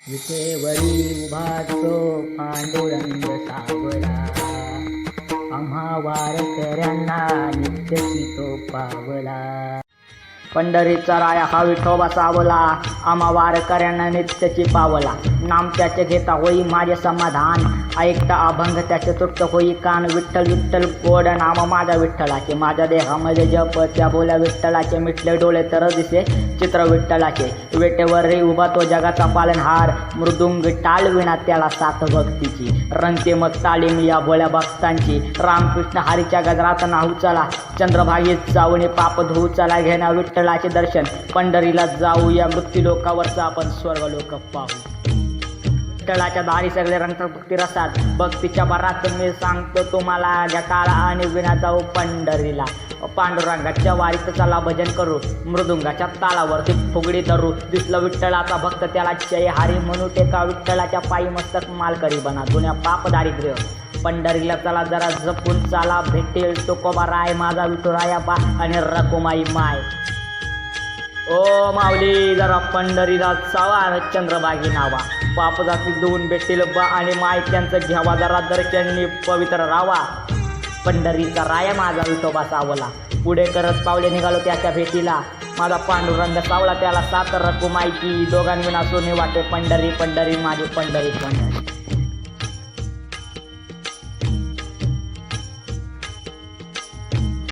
विटेवरी उभा तो पांडुरंग सावळा, आम्हा वारकऱ्यांना नित्यची तो पावला. पंढरीचा राया हा विठोबा सावला, आम्हा वारकऱ्यांना नित्यची पावला. नाम त्याचे घेता होई माझे समाधान, ऐकता अभंग त्याचे तुटत होई कान. विठ्ठल विठ्ठल गोड नाम माझ्या विठ्ठलाचे, माझ्या देहामध्ये जप त्या बोल्या विठ्ठलाचे. मिटले डोळे तर दिसे चित्र विठ्ठलाचे, वेटेवर उभा तो जगाचा पालनहार. मृदुंग टाळविना त्याला साथ भक्तीची, रंगते मग तालीम या भोळ्या भक्तांची. रामकृष्ण हरीच्या गजरात नाहू चला, चंद्रभागेत जाऊन पाप धुऊ चला. घेणा विठ्ठलाचे दर्शन, पंढरीला जाऊ या मृत्यूलोकावरचा आपण स्वर्गलोक पाहू. विठ्ठलाच्या दारी सगळे रंगतात भक्ती रसात, भक्तीच्या भरात मी सांगतो तुम्हाला. जटाळा आणि विना जाऊ पंढरीला, पांडुरंगाच्या वारीत चला भजन करू. मृदुंगाच्या तालावरती फुगडी धरू, दिसलं विठ्ठलाचा भक्त त्याला जय हरी म्हणू. टेका विठ्ठलाच्या पायी मस्तक मालकरी बना, जुन्या पाप दारिद्र्य. पंढरीला चला जरा जपून चाला, भेटेल तुकोबा राय माझा विठुराया बा आणि रकुमाई माय. ओ माऊली जरा पंढरीला चावा, चंद्रभागी नावा. पाप जाती देऊन भेटेल बा आणि माय त्यांचं घ्यावा, जरा दर्शनी पवित्र रावा. पंढरीचा राया माझा विठोबा सावला, पुढे करत पावले निघालो त्याच्या भेटीला. माझा पांडुरंग सावला त्याला सात रकुमाईची, दोघांविना सोने वाटे पंढरी पंढरी माझी पंढरी पंढरी.